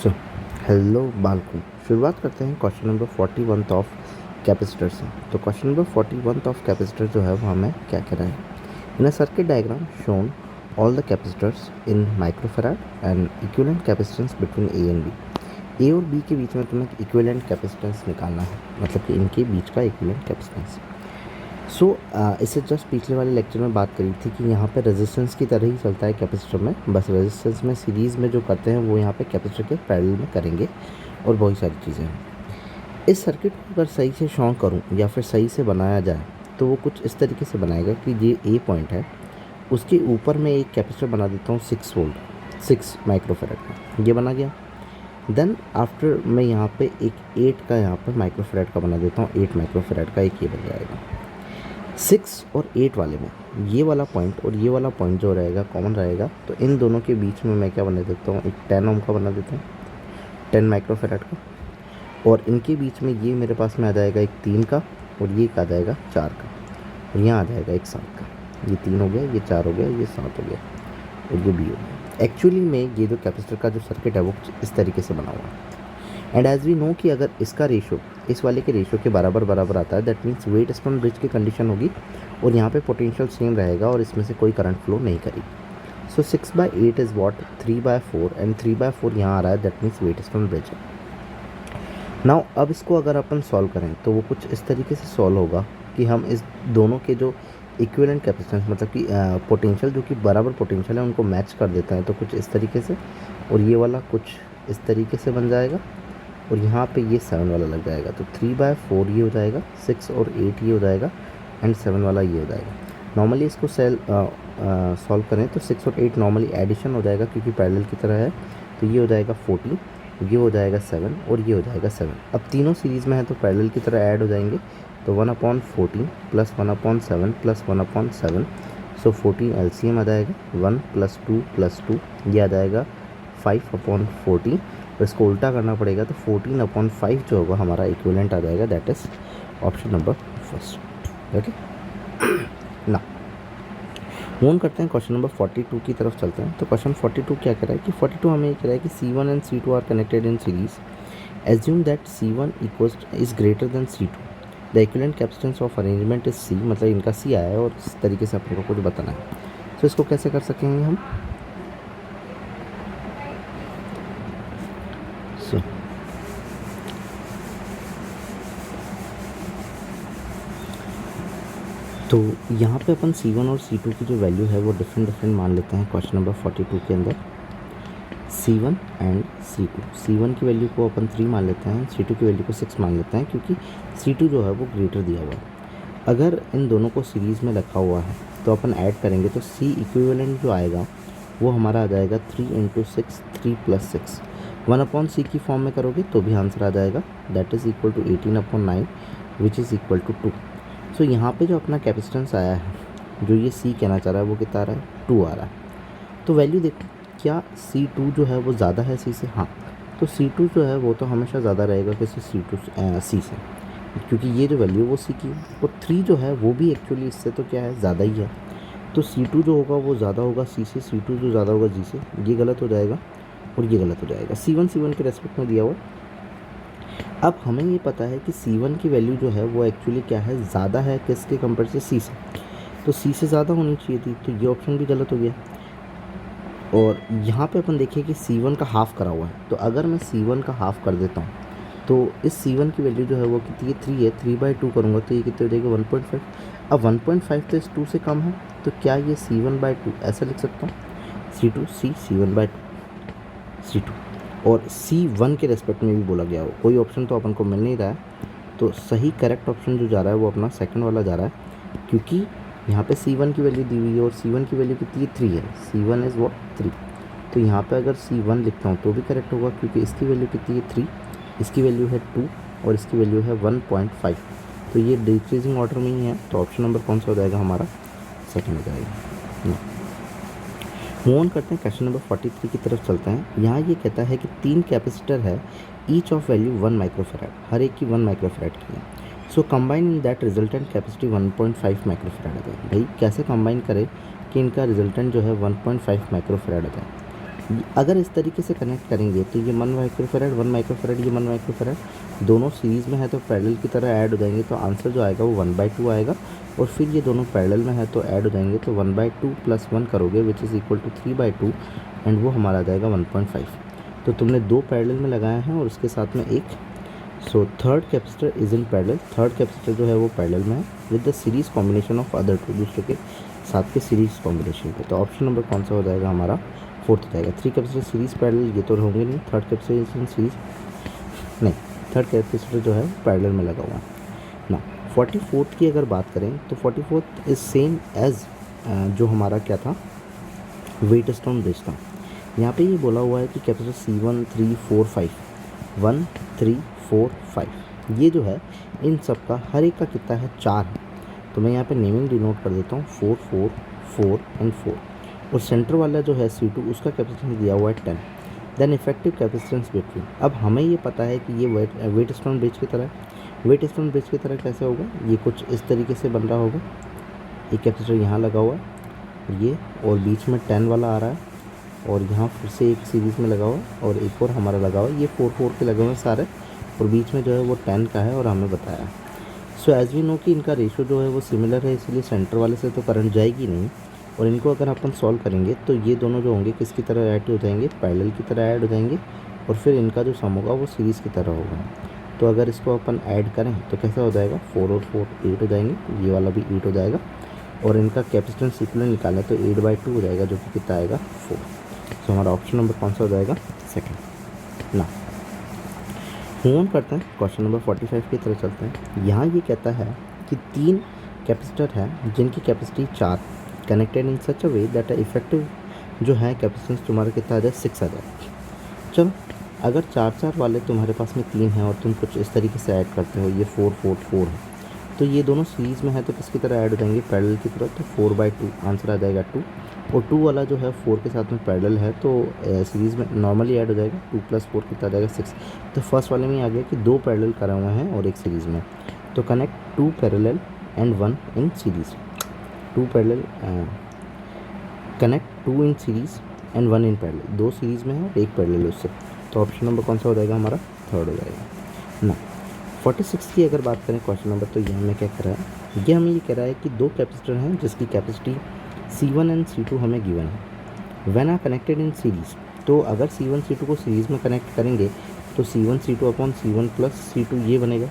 So hello बालकों, शुरुआत करते हैं क्वेश्चन नंबर 41 ऑफ कैपेसिटर से। तो क्वेश्चन नंबर 41 ऑफ कैपेसिटर जो है वो हमें क्या कह रहा है, in a circuit diagram shown all the capacitors in microfarad and equivalent capacitance between A and B. A और बी के बीच में तुम्हें इक्विवेलेंट कैपेसिटेंस निकालना है, मतलब कि इनके बीच का इक्विवेलेंट कैपेसिटेंस। इससे जस्ट पिछले वाले लेक्चर में बात करी थी कि यहाँ पे रेजिस्टेंस की तरह ही चलता है कैपेसिटर में, बस रेजिस्टेंस में सीरीज़ में जो करते हैं वो यहाँ पे कैपेसिटर के पैरेलल में करेंगे और बहुत सारी चीज़ें हैं। इस सर्किट को अगर सही से शो करूँ या फिर सही से बनाया जाए तो वो कुछ इस तरीके से बनाएगा कि ये ए पॉइंट है, उसके ऊपर मैं एक कैपेसिटर बना देता हूँ 6 वोल्ट 6 माइक्रोफेरेड का, ये बना गया। देन आफ्टर मैं यहाँ पे एक 8 का यहाँ पर माइक्रोफेरेड का बना देता हूँ, 8 माइक्रोफेरेड का एक ये बन जाएगा। 6 और 8 वाले में ये वाला पॉइंट और ये वाला पॉइंट जो रहेगा कॉमन रहेगा, तो इन दोनों के बीच में मैं क्या बना देता हूँ, एक 10 ओम का बना देता हूँ, 10 माइक्रोफेरेड का। और इनके बीच में ये मेरे पास में आ जाएगा एक 3 का और ये आ जाएगा 4 का, और यहाँ आ जाएगा एक 7 का। ये 3 हो गया, ये 4 हो गया, ये 7 हो गया और ये भी हो गया। एक्चुअली में ये जो कैपेसिटर का जो सर्किट है वो इस तरीके से बना हुआ है। एंड एज वी नो कि अगर इसका रेशो इस वाले के रेशो के बराबर आता है, that means Wheatstone bridge की कंडीशन होगी और यहाँ पे पोटेंशियल सेम रहेगा और इसमें से कोई करंट फ्लो नहीं करेगी। सो 6/8 इज़ वॉट 3/4 एंड 3/4 यहाँ आ रहा है, that means Wheatstone bridge है। नाउ अब इसको अगर अपन सॉल्व करें तो वो कुछ इस तरीके से सॉल्व होगा कि हम इस दोनों के जो इक्विवेलेंट कैपेसिटेंस मतलब कि पोटेंशियल जो कि बराबर पोटेंशियल है उनको मैच कर देते हैं, तो कुछ इस तरीके से, और ये वाला कुछ इस तरीके से बन जाएगा और यहाँ पे ये 7 वाला लग जाएगा। तो 3/4 ये हो जाएगा, 6 और 8 ये हो जाएगा एंड 7 वाला ये हो जाएगा। नॉर्मली इसको सॉल्व करें तो 6 और 8 नॉर्मली एडिशन हो जाएगा क्योंकि पैरेलल की तरह है, तो ये हो जाएगा 14, ये हो जाएगा 7 और ये हो जाएगा 7। अब तीनों सीरीज़ में है तो पैरेलल की तरह ऐड हो जाएंगे, तो 1/14 प्लस 1/7 प्लस 1/7, सो 14 एलसीएम आ जाएगा, 1 + 2 + 2 ये आ जाएगा 5/14। तो इसको उल्टा करना पड़ेगा, तो 14/5 जो होगा हमारा इक्विवेलेंट आ जाएगा, that is option number first. Okay, ना मूव करते हैं क्वेश्चन नंबर 42 की तरफ चलते हैं। तो क्वेश्चन 42 क्या कह रहा है कि 42 हमें ये कह रहा है कि C1 and C2 are connected in series, assume that C1 is greater than C2, the equivalent capacitance of arrangement is C, मतलब इनका C आया है और इस तरीके से अपने को कुछ बताना है। तो इसको कैसे कर सकेंगे हम, तो यहाँ पे अपन C1 और C2 की जो वैल्यू है वो डिफरेंट मान लेते हैं क्वेश्चन नंबर 42 के अंदर। C1 एंड C2, C1 की वैल्यू को अपन 3 मान लेते हैं, C2 की वैल्यू को 6 मान लेते हैं क्योंकि C2 जो है वो ग्रेटर दिया हुआ है। अगर इन दोनों को सीरीज़ में रखा हुआ है तो अपन ऐड करेंगे तो C इक्विवेलेंट जो आएगा वो हमारा आ जाएगा 3 × 6, 3 + 6। 1/C की फॉर्म में करोगे तो भी आंसर आ जाएगा, that is equal to 18/9 which is equal to 2। So यहाँ पे जो अपना कैपेसिटेंस आया है, जो ये C कहना चाह रहा है वो कितना आ रहा है, 2 आ रहा है। तो वैल्यू देखो, क्या C2 जो है वो ज़्यादा है C से, हाँ, तो C2 जो है वो तो हमेशा ज़्यादा रहेगा किसी C से, क्योंकि ये जो वैल्यू वो C की है। और 3 जो है वो भी एक्चुअली इससे तो क्या है, ज़्यादा ही है, तो C2 जो होगा वो ज़्यादा होगा C से, C2 जो ज़्यादा होगा G से, ये गलत हो जाएगा और ये गलत हो जाएगा। C1 के रेस्पेक्ट में दिया हुआ। अब हमें ये पता है कि C1 की वैल्यू जो है वो एक्चुअली क्या है, ज़्यादा है किसके कंपेयर से, C से, तो C से ज़्यादा होनी चाहिए थी, तो ये ऑप्शन भी गलत हो गया। और यहाँ पे अपन देखिए कि C1 का हाफ़ करा हुआ है, तो अगर मैं C1 का हाफ़ कर देता हूँ तो इस C1 की वैल्यू जो है वो कितनी है, 3 है, 3/2 करूँगा तो ये कितने हो जाएगा, 1.5। अब 1.5 तो इस 2 से कम है, तो क्या ये C1/2 ऐसा लिख सकता हूँ, C1/2 C2। और C1 के रेस्पेक्ट में भी बोला गया हो, कोई ऑप्शन तो अपन को मिल नहीं रहा है, तो सही करेक्ट ऑप्शन जो जा रहा है वो अपना सेकंड वाला जा रहा है, क्योंकि यहाँ पे C1 की वैल्यू दी हुई है और C1 की वैल्यू कितनी है, 3 है, C1 इज़ वॉट 3। तो यहाँ पे अगर C1 लिखता हूँ तो भी करेक्ट होगा क्योंकि इसकी वैल्यू कितनी है, 3, इसकी वैल्यू है 2 और इसकी वैल्यू है 1.5, तो ये डिक्रीजिंग ऑर्डर में ही है, तो ऑप्शन नंबर कौन सा हो जाएगा हमारा, सेकेंड हो जाएगा। मूव ऑन करते हैं, क्वेश्चन नंबर 43 की तरफ चलते हैं। यहाँ ये कहता है कि 3 कैपेसिटर है, ईच ऑफ वैल्यू 1 माइक्रोफेराड, हर एक की 1 माइक्रोफेराड की है। So combine in that resultant capacity 1.5 microfarad आ जाए। भाई कैसे कंबाइन करें कि इनका रिजल्टेंट जो है 1.5 माइक्रोफेराड आ जाए। अगर इस तरीके से कनेक्ट करेंगे तो ये 1 माइक्रोफेरेड 1 माइक्रोफेरेड ये 1 माइक्रोफेरेड दोनों सीरीज़ में है तो पैरेलल की तरह ऐड हो जाएंगे, तो आंसर जो आएगा वो 1/2 आएगा। और फिर ये दोनों पैरेलल में है तो ऐड हो जाएंगे, तो 1/2 + 1 करोगे which is equal to 3/2 and वो हमारा आ जाएगा 1.5। तो तुमने 2 पैरेलल में लगाए हैं और उसके साथ में एक। So third capacitor is in parallel, third capacitor जो है वो पैरेलल में है with the series combination of other two, दूसरे के साथ के सीरीज़ कॉम्बिनेशन पे। तो ऑप्शन नंबर कौन सा हो जाएगा हमारा, फोर्थ हो जाएगा। 3 कैपेसिटर सीरीज़ पैरेलल ये तो होंगे नहीं, थर्ड कैपेसिटर सीरीज़ नहीं, थर्ड कैपेसिटर जो है पैरेलल में लगा हुआ है ना। 44th की अगर बात करें तो 44th इज़ सेम एज जो हमारा क्या था वेटस्टोन ब्रिज था। यहाँ पे ये बोला हुआ है कि कैपेसिटर C1 3 4 5 1 3 4 5 ये जो है इन सब का हर एक का कितना है 4 है। तो मैं यहाँ पे नेमिंग डिनोट कर देता हूँ 4 4 4 एंड 4। और सेंटर वाला जो है C2 उसका कैपेसिटेंस दिया हुआ है 10। देन इफेक्टिव कैपेसिटेंस बिटवीन, अब हमें ये पता है कि ये वेटस्टोन ब्रिज की तरह है। वेटस्टोन ब्रिज की तरह कैसे होगा, ये कुछ इस तरीके से बन रहा होगा। एक कैपेसिटर यहाँ लगा हुआ है ये, और बीच में 10 वाला आ रहा है, और यहाँ फिर से एक सीरीज़ में लगा हुआ है और एक और हमारा लगा हुआ है। ये 4 4 के लगे हुए हैं सारे, और बीच में जो है वो 10 का है और हमें बताया। सो एज वी नो कि इनका रेशो जो है वो सिमिलर है, इसलिए सेंटर वाले से तो करंट जाएगी नहीं। और इनको अगर अपन सॉल्व करेंगे तो ये दोनों जो होंगे किसकी तरह ऐड हो जाएंगे, पैरेलल की तरह ऐड हो जाएंगे, और फिर इनका जो सम होगा वो सीरीज़ की तरह होगा। तो अगर इसको अपन ऐड करें तो कैसा हो जाएगा, 4 और 4 8 हो जाएंगे, ये वाला भी 8 हो जाएगा, और इनका कैपेसिटेंस इक्विवेलेंट निकालें तो 8/2 हो जाएगा, जो कि कितना आएगा 4। सो हमारा ऑप्शन नंबर कौन सा हो जाएगा, सेकंड ना। मूव ऑन करते हैं, क्वेश्चन नंबर 45 की तरफ चलते हैं। यहाँ ये कहता है कि 3 कैपेसिटर हैं जिनकी capacity 4 connected in such a way that effective जो है कैपेसिटेंस तुम्हारा कितना आ जाए 6 आ जाए। चलो अगर 4 वाले तुम्हारे पास में 3 हैं और तुम कुछ इस तरीके से ऐड करते हो, ये 4 4 4 है, तो ये दोनों सीरीज़ में है तो किसकी तरह ऐड हो जाएंगे, पैरेलल की तरह। तो 4/2 आंसर आ जाएगा 2, और 2 वाला जो है 4 के साथ में पैरेलल है तो सीरीज़ में नॉर्मली ऐड हो जाएगा। 2 + 4 कितना आ जाएगा 6। तो फर्स्ट वाले में आ गया कि 2 पैरेलल करे हुए हैं और एक सीरीज़ में, तो connect 2 parallel and 1 in series. 2 parallel connect 2 in series and 1 in parallel, 2 series में है और एक पैरेलल उससे। तो ऑप्शन नंबर कौन सा हो जाएगा हमारा, थर्ड हो जाएगा ना। 46 की अगर बात करें क्वेश्चन नंबर, तो ये हमें क्या कह रहा है, ये हमें ये कह रहा है कि 2 कैपेसिटर हैं जिसकी कैपेसिटी C1 एंड C2 हमें गिवन है। When are connected in series, तो अगर C1 C2 को सीरीज़ में कनेक्ट करेंगे तो C1 C2 upon C1 + C2 ये बनेगा।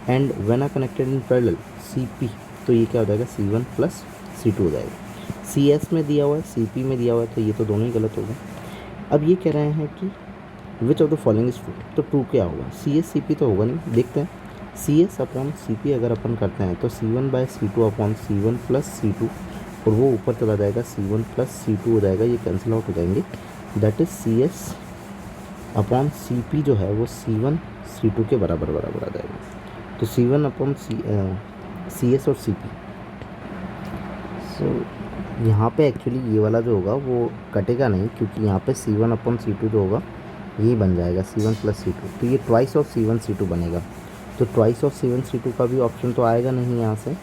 And when are connected in parallel CP, तो ये क्या हो जाएगा C1 + C2 हो जाएगा। CS में दिया हुआ है, CP में दिया हुआ है, तो ये तो दोनों ही गलत होगा। अब ये कह रहे हैं कि which of the following is true, तो ट्रू क्या होगा, CS CP तो होगा नहीं। देखते हैं, CS अपॉन CP अगर अपन करते हैं तो C1/C2 अपॉन C1 + C2, और वो ऊपर चला जाएगा C1 + C2 हो जाएगा, ये कैंसिल आउट हो जाएंगे। That is CS upon CP जो है वो C1 C2 के बराबर आ जाएगा। तो C1 अपॉन CS और CP। सो यहाँ पे एक्चुअली ये वाला जो होगा वो कटेगा नहीं, क्योंकि यहाँ पे C1 अपॉन C2 जो होगा ये बन जाएगा C1 + C2, तो ये ट्वाइस ऑफ C1 C2 बनेगा। तो ट्वाइस ऑफ C1 C2 का भी ऑप्शन तो आएगा नहीं यहाँ से।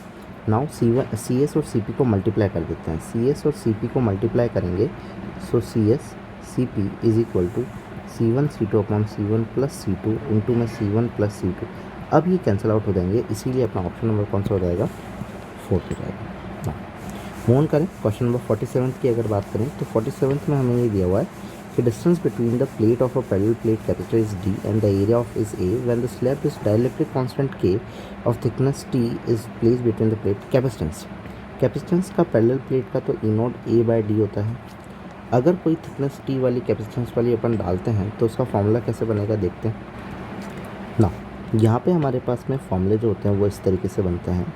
नाउ CS और CP को मल्टीप्लाई कर देते हैं, CS और CP को मल्टीप्लाई करेंगे, so CS CP is equal to C1 C2 upon C1 + C2 into में C1 + C2। अब ये कैंसिल आउट हो जाएंगे, इसीलिए अपना ऑप्शन नंबर कौन सा हो जाएगा, फोर्थ हो जाएगा। मूव ऑन करें, क्वेश्चन नंबर 47 की अगर बात करें तो 47 में हमें ये दिया हुआ है कि distance between the plate of a parallel plate capacitor is D and the area of is A when the slab is dielectric constant K of thickness T is placed between the plate. Capacitance का parallel plate का तो E0 A/D होता है। अगर कोई thickness T वाली capacitance वाली अपन डालते हैं तो उसका फॉर्मूला कैसे बनेगा, देखते हैं ना। यहाँ पे हमारे पास में फॉर्मूले जो होते हैं वो इस तरीके से बनते हैं,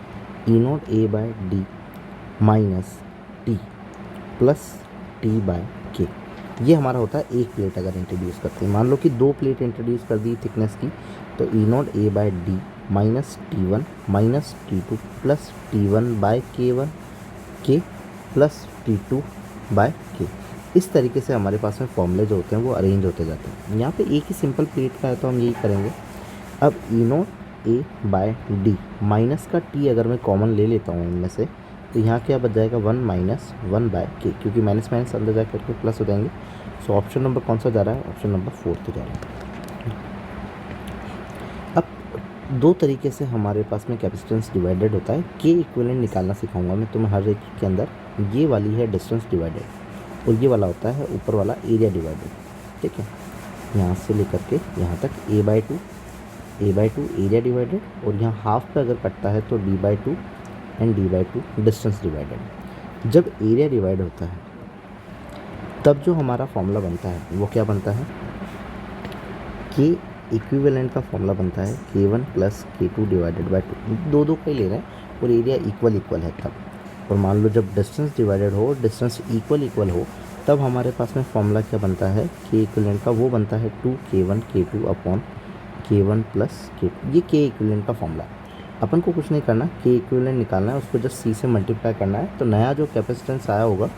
E0 A/D minus T + T/K। ये हमारा होता है एक प्लेट अगर इंट्रोड्यूस करते हैं। मान लो कि 2 प्लेट इंट्रोड्यूस कर दी थिकनेस की, तो E0 A/D minus T1 minus T2 + T1/K1 K + T2/K। इस तरीके से हमारे पास में फॉर्मूले जो होते हैं वो अरेंज होते जाते हैं। यहाँ पे एक ही सिंपल प्लेट का है तो हम यही करेंगे। अब E0 A/D माइनस का T अगर मैं कॉमन ले लेता हूँ इनमें से, तो यहाँ क्या बच जाएगा 1 माइनस 1 बाय के, क्योंकि माइनस माइनस अंदर जा करके प्लस हो जाएंगे। सो ऑप्शन नंबर कौन सा जा रहा है? ऑप्शन नंबर 4 जा रहा है। अब दो तरीके से हमारे पास में कैपेसिटेंस डिवाइडेड होता है। के इक्विवेलेंट निकालना सिखाऊंगा मैं तुम्हें हर एक के अंदर। ये वाली है डिस्टेंस डिवाइडेड और ये वाला होता है ऊपर वाला एरिया डिवाइडेड, ठीक है। यहाँ से लेकर के यहाँ तक a/2 एरिया डिवाइडेड, और यहाँ हाफ पे अगर कटता है तो d/2 and d/2 distance divided. जब एरिया डिवाइड होता है तब जो हमारा फॉर्मूला बनता है वो क्या बनता है? के इक्विवेलेंट का फॉर्मूला बनता है k1 plus k2 divided by 2। दो का ही ले रहे हैं और एरिया इक्वल है तब। और मान लो जब डिस्टेंस डिवाइडेड हो, डिस्टेंस इक्वल हो, तब हमारे पास में फॉर्मूला क्या बनता है? के इक्विवेलेंट का वो बनता है 2k1 k2 upon k1 plus k2। ये के इक्विवेलेंट का फॉर्मूला है। अपन को कुछ नहीं करना, के इक्विवेलेंट निकालना है, उसको जस्ट सी से मल्टीप्लाई करना है, तो नया जो कैपेसिटेंस आया होगा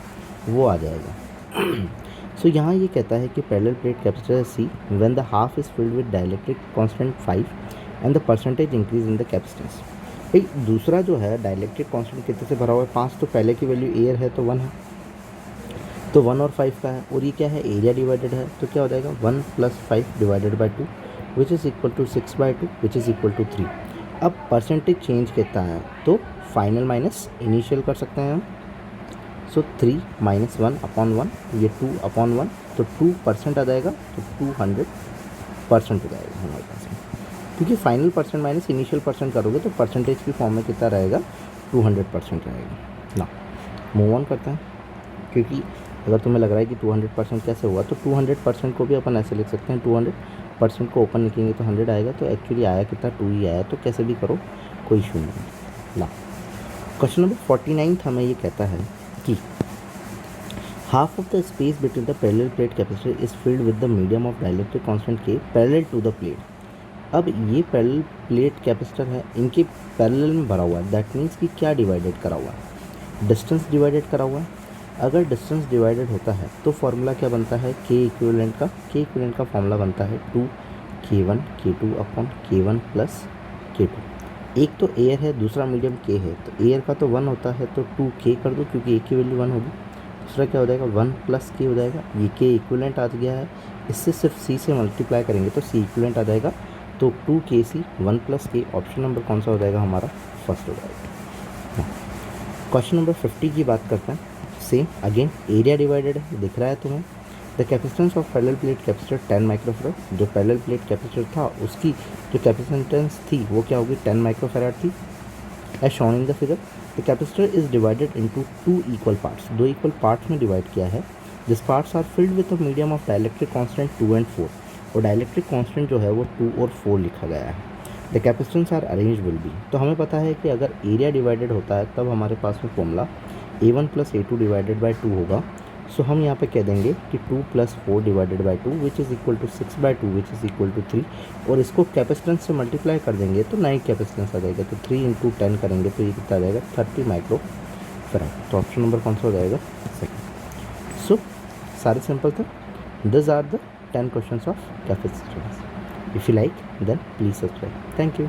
वो आ जाएगा। सो यहाँ ये कहता है कि parallel plate capacitor see when the half is filled with dielectric constant 5 and the percentage increase in the capacitance. भाई दूसरा जो है डाइलेक्ट्रिक कांस्टेंट कितने से भरा हुआ है? 5। तो पहले की वैल्यू एयर है तो 1 है, तो 1 और 5 का है, और ये क्या है? एरिया डिवाइडेड है, तो क्या हो जाएगा 1 plus 5 divided by 2 which is equal to 6/2 which is equal to 3। अब परसेंटेज चेंज कितना है? तो फाइनल माइनस इनिशियल कर सकते हैं हम। सो 3 माइनस 1 अपॉन 1, ये 2 अपॉन 1, तो 2% आ जाएगा, तो 200% हो जाएगा हमारे पास में। क्योंकि final percent minus initial percent करोगे तो परसेंटेज की फॉर्म में कितना रहेगा? 200% रहेगा ना। मूव ऑन करते हैं, क्योंकि अगर तुम्हें लग रहा है कि 200% कैसे हुआ, तो 200% को भी अपन ऐसे लिख सकते हैं। 200% को ओपन लिखेंगे तो 100 आएगा, तो एक्चुअली आया कितना? 2 ही आया, तो कैसे भी करो कोई इशू नहीं ना। क्वेश्चन नंबर 49 हमें ये कहता है कि half of the space between the parallel plate capacitor is filled with the medium of dielectric constant के पैरेलल टू द प्लेट। अब ये पैरेलल प्लेट कैपेसिटर है, इनके पैरेलल में भरा हुआ है, दैट मीन्स कि क्या डिवाइडेड करा हुआ है? डिस्टेंस डिवाइडेड करा हुआ है। अगर डिस्टेंस डिवाइडेड होता है तो फॉर्मूला क्या बनता है? के इक्विवेलेंट का। के इक्विवेलेंट का फॉर्मूला बनता है 2k1 k2 upon k1 plus k2। एक तो एयर है, दूसरा मीडियम के है, तो एयर का तो 1 होता है, तो 2k कर दो क्योंकि ए की वैल्यू 1 होगी। दूसरा क्या हो जाएगा? 1 प्लस के हो जाएगा, ये के इक्विवेलेंट आ गया है, इससे सिर्फ सी से मल्टीप्लाई करेंगे तो सी इक्विवेलेंट आ जाएगा, तो 2kc 1 प्लस के। ऑप्शन नंबर कौन सा हो जाएगा हमारा? फर्स्ट हो जाएगा। क्वेश्चन नंबर 50 की बात करते हैं। सेम अगेन एरिया डिवाइडेड है, दिख रहा है तुम्हें। The capacitance of parallel plate capacitor 10 microfarad. जो पैरेलल प्लेट कैपेसिटर था उसकी जो कैपेसिटेंस थी वो क्या होगी? 10 माइक्रोफैराड थी, as shown in the figure. The capacitor is divided into 2 equal parts. 2 equal parts में डिवाइड किया है। This parts are filled with the medium of dielectric constant 2 and 4। और डाइलेक्ट्रिक कांस्टेंट जो है वो 2 और 4 लिखा गया है। The capacitance are arrange will be. तो हमें पता है कि अगर एरिया डिवाइडेड होता है तब हमारे पास में formula a1 plus a2 divided by 2 होगा। सो हम यहाँ पे कह देंगे कि 2 plus 4 divided by 2 which is equal to 6/2 which is equal to 3। और इसको कैपेसिटेंस से मल्टीप्लाई कर देंगे तो नई कैपेसिटेंस आ जाएगा, तो 3 इंटू 10 करेंगे तो ये कितना आ जाएगा? 30 माइक्रोफैराड। तो ऑप्शन नंबर कौन सा हो जाएगा? सेकंड। सो सारे सिंपल था। This are the 10 questions of capacitance. If you like then please subscribe. Thank you.